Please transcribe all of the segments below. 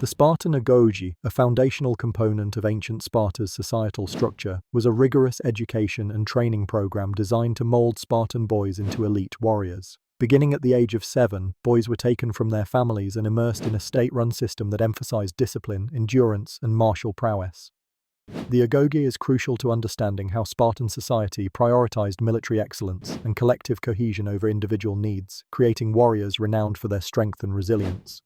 The Spartan Agoge, a foundational component of ancient Sparta's societal structure, was a rigorous education and training program designed to mold Spartan boys into elite warriors. Beginning at the age of 7, boys were taken from their families and immersed in a state-run system that emphasized discipline, endurance, and martial prowess. The Agoge is crucial to understanding how Spartan society prioritized military excellence and collective cohesion over individual needs, creating warriors renowned for their strength and resilience.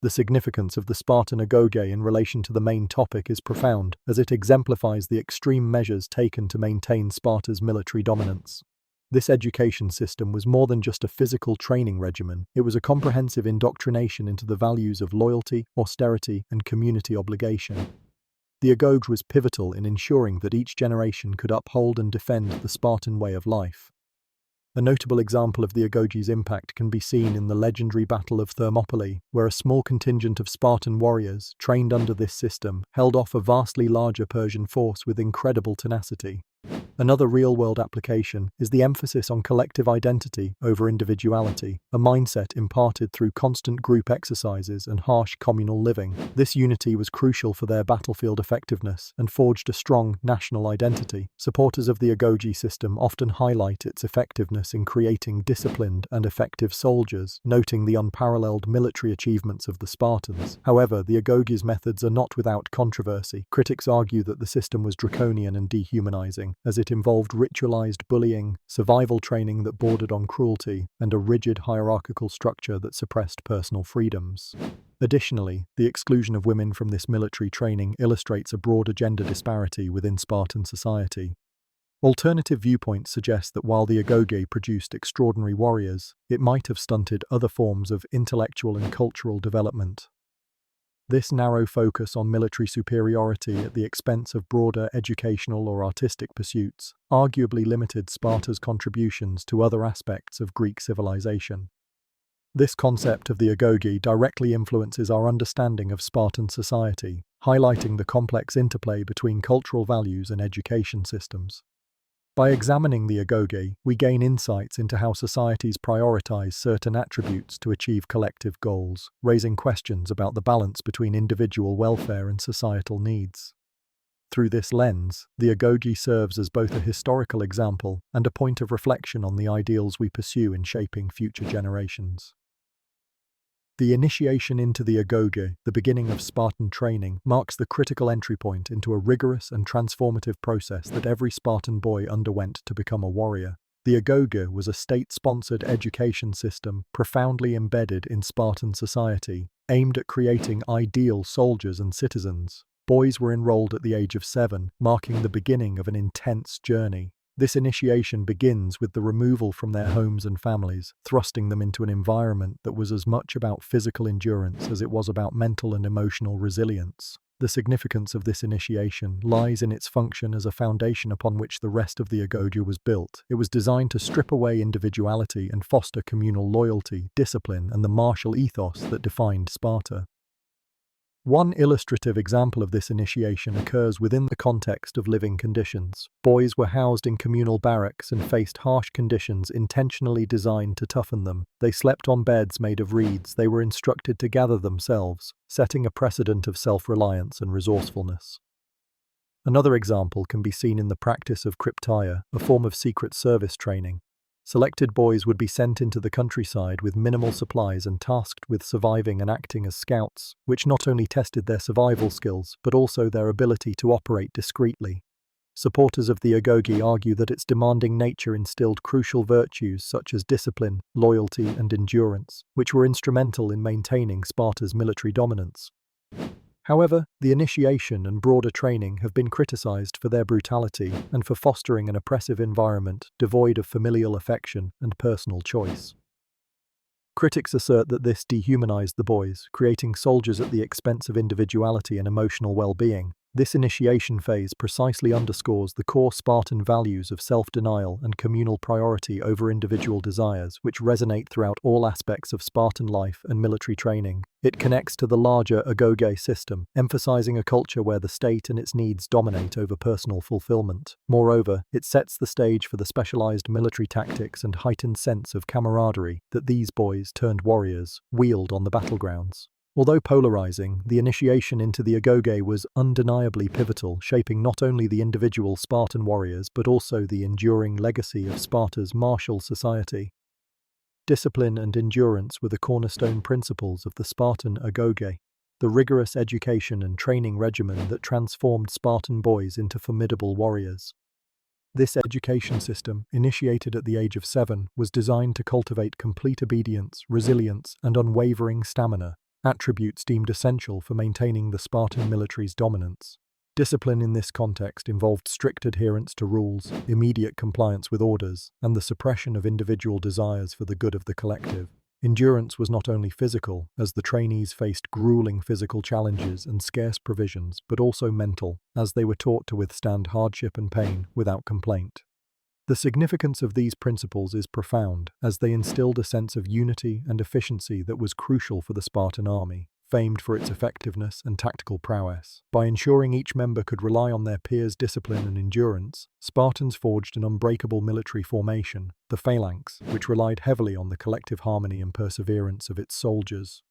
The significance of the Spartan Agoge in relation to the main topic is profound, as it exemplifies the extreme measures taken to maintain Sparta's military dominance. This education system was more than just a physical training regimen, it was a comprehensive indoctrination into the values of loyalty, austerity, and community obligation. The Agoge was pivotal in ensuring that each generation could uphold and defend the Spartan way of life. A notable example of the Agoge's impact can be seen in the legendary Battle of Thermopylae, where a small contingent of Spartan warriors, trained under this system, held off a vastly larger Persian force with incredible tenacity. Another real-world application is the emphasis on collective identity over individuality, a mindset imparted through constant group exercises and harsh communal living. This unity was crucial for their battlefield effectiveness and forged a strong national identity. Supporters of the Agoge system often highlight its effectiveness in creating disciplined and effective soldiers, noting the unparalleled military achievements of the Spartans. However, the Agoge's methods are not without controversy. Critics argue that the system was draconian and dehumanizing, as it involved ritualized bullying, survival training that bordered on cruelty, and a rigid hierarchical structure that suppressed personal freedoms. Additionally, the exclusion of women from this military training illustrates a broader gender disparity within Spartan society. Alternative viewpoints suggest that while the Agoge produced extraordinary warriors, it might have stunted other forms of intellectual and cultural development. This narrow focus on military superiority at the expense of broader educational or artistic pursuits arguably limited Sparta's contributions to other aspects of Greek civilization. This concept of the Agoge directly influences our understanding of Spartan society, highlighting the complex interplay between cultural values and education systems. By examining the Agoge, we gain insights into how societies prioritize certain attributes to achieve collective goals, raising questions about the balance between individual welfare and societal needs. Through this lens, the Agoge serves as both a historical example and a point of reflection on the ideals we pursue in shaping future generations. The initiation into the Agoge, the beginning of Spartan training, marks the critical entry point into a rigorous and transformative process that every Spartan boy underwent to become a warrior. The Agoge was a state-sponsored education system profoundly embedded in Spartan society, aimed at creating ideal soldiers and citizens. Boys were enrolled at the age of 7, marking the beginning of an intense journey. This initiation begins with the removal from their homes and families, thrusting them into an environment that was as much about physical endurance as it was about mental and emotional resilience. The significance of this initiation lies in its function as a foundation upon which the rest of the Agoge was built. It was designed to strip away individuality and foster communal loyalty, discipline, and the martial ethos that defined Sparta. One illustrative example of this initiation occurs within the context of living conditions. Boys were housed in communal barracks and faced harsh conditions intentionally designed to toughen them. They slept on beds made of reeds. They were instructed to gather themselves, setting a precedent of self-reliance and resourcefulness. Another example can be seen in the practice of krypteia, a form of secret service training. Selected boys would be sent into the countryside with minimal supplies and tasked with surviving and acting as scouts, which not only tested their survival skills, but also their ability to operate discreetly. Supporters of the Agoge argue that its demanding nature instilled crucial virtues such as discipline, loyalty, and endurance, which were instrumental in maintaining Sparta's military dominance. However, the initiation and broader training have been criticized for their brutality and for fostering an oppressive environment devoid of familial affection and personal choice. Critics assert that this dehumanized the boys, creating soldiers at the expense of individuality and emotional well-being. This initiation phase precisely underscores the core Spartan values of self-denial and communal priority over individual desires, which resonate throughout all aspects of Spartan life and military training. It connects to the larger Agoge system, emphasizing a culture where the state and its needs dominate over personal fulfillment. Moreover, it sets the stage for the specialized military tactics and heightened sense of camaraderie that these boys turned warriors wield on the battlegrounds. Although polarizing, the initiation into the Agoge was undeniably pivotal, shaping not only the individual Spartan warriors but also the enduring legacy of Sparta's martial society. Discipline and endurance were the cornerstone principles of the Spartan Agoge, the rigorous education and training regimen that transformed Spartan boys into formidable warriors. This education system, initiated at the age of 7, was designed to cultivate complete obedience, resilience, and unwavering stamina, attributes deemed essential for maintaining the Spartan military's dominance. Discipline in this context involved strict adherence to rules, immediate compliance with orders, and the suppression of individual desires for the good of the collective. Endurance was not only physical, as the trainees faced grueling physical challenges and scarce provisions, but also mental, as they were taught to withstand hardship and pain without complaint. The significance of these principles is profound, as they instilled a sense of unity and efficiency that was crucial for the Spartan army, famed for its effectiveness and tactical prowess. By ensuring each member could rely on their peers' discipline and endurance, Spartans forged an unbreakable military formation, the phalanx, which relied heavily on the collective harmony and perseverance of its soldiers.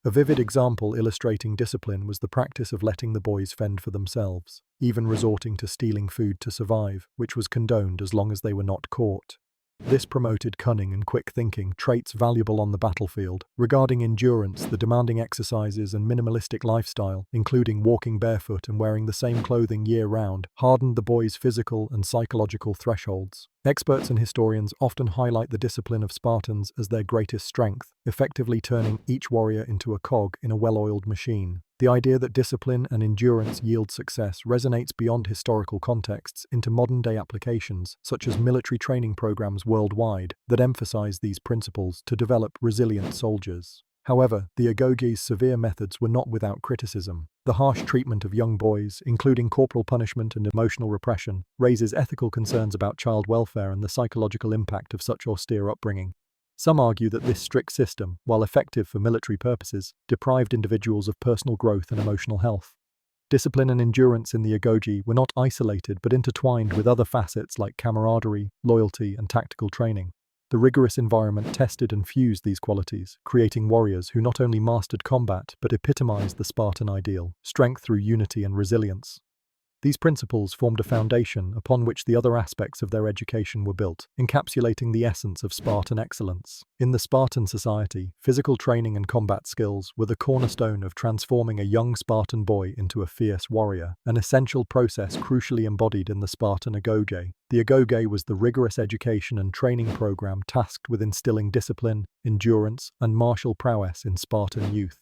A vivid example illustrating discipline was the practice of letting the boys fend for themselves, even resorting to stealing food to survive, which was condoned as long as they were not caught. This promoted cunning and quick thinking, traits valuable on the battlefield. Regarding endurance, the demanding exercises and minimalistic lifestyle, including walking barefoot and wearing the same clothing year-round, hardened the boys' physical and psychological thresholds. Experts and historians often highlight the discipline of Spartans as their greatest strength, effectively turning each warrior into a cog in a well-oiled machine. The idea that discipline and endurance yield success resonates beyond historical contexts into modern-day applications, such as military training programs worldwide, that emphasize these principles to develop resilient soldiers. However, the Agoge's severe methods were not without criticism. The harsh treatment of young boys, including corporal punishment and emotional repression, raises ethical concerns about child welfare and the psychological impact of such austere upbringing. Some argue that this strict system, while effective for military purposes, deprived individuals of personal growth and emotional health. Discipline and endurance in the Agoge were not isolated but intertwined with other facets like camaraderie, loyalty, and tactical training. The rigorous environment tested and fused these qualities, creating warriors who not only mastered combat but epitomized the Spartan ideal, strength through unity and resilience. These principles formed a foundation upon which the other aspects of their education were built, encapsulating the essence of Spartan excellence. In the Spartan society, physical training and combat skills were the cornerstone of transforming a young Spartan boy into a fierce warrior, an essential process crucially embodied in the Spartan Agoge. The Agoge was the rigorous education and training program tasked with instilling discipline, endurance, and martial prowess in Spartan youth.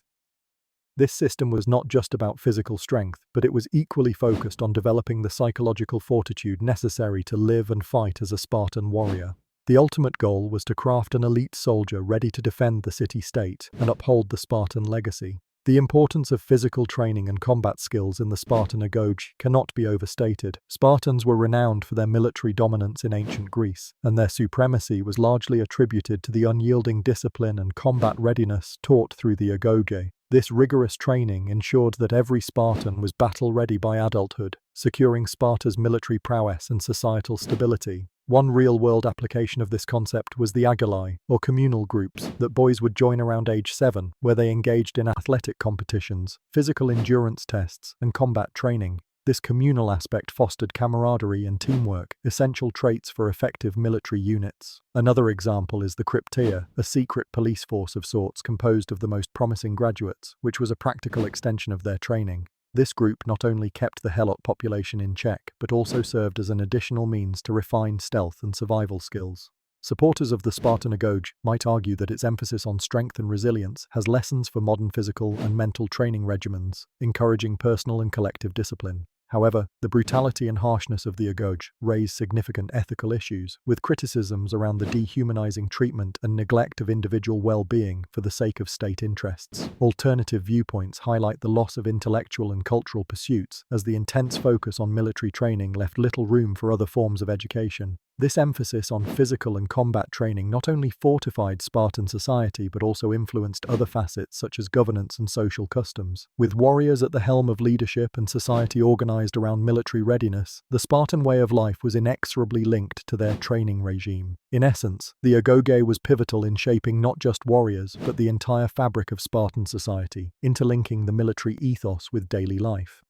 This system was not just about physical strength, but it was equally focused on developing the psychological fortitude necessary to live and fight as a Spartan warrior. The ultimate goal was to craft an elite soldier ready to defend the city-state and uphold the Spartan legacy. The importance of physical training and combat skills in the Spartan Agoge cannot be overstated. Spartans were renowned for their military dominance in ancient Greece, and their supremacy was largely attributed to the unyielding discipline and combat readiness taught through the Agoge. This rigorous training ensured that every Spartan was battle-ready by adulthood, securing Sparta's military prowess and societal stability. One real-world application of this concept was the Agili, or communal groups, that boys would join around age 7, where they engaged in athletic competitions, physical endurance tests, and combat training. This communal aspect fostered camaraderie and teamwork, essential traits for effective military units. Another example is the Crypteia, a secret police force of sorts composed of the most promising graduates, which was a practical extension of their training. This group not only kept the Helot population in check, but also served as an additional means to refine stealth and survival skills. Supporters of the Spartan Agoge might argue that its emphasis on strength and resilience has lessons for modern physical and mental training regimens, encouraging personal and collective discipline. However, the brutality and harshness of the Agoge raise significant ethical issues, with criticisms around the dehumanizing treatment and neglect of individual well-being for the sake of state interests. Alternative viewpoints highlight the loss of intellectual and cultural pursuits, as the intense focus on military training left little room for other forms of education. This emphasis on physical and combat training not only fortified Spartan society but also influenced other facets such as governance and social customs. With warriors at the helm of leadership and society organized around military readiness, the Spartan way of life was inexorably linked to their training regime. In essence, the Agoge was pivotal in shaping not just warriors but the entire fabric of Spartan society, interlinking the military ethos with daily life.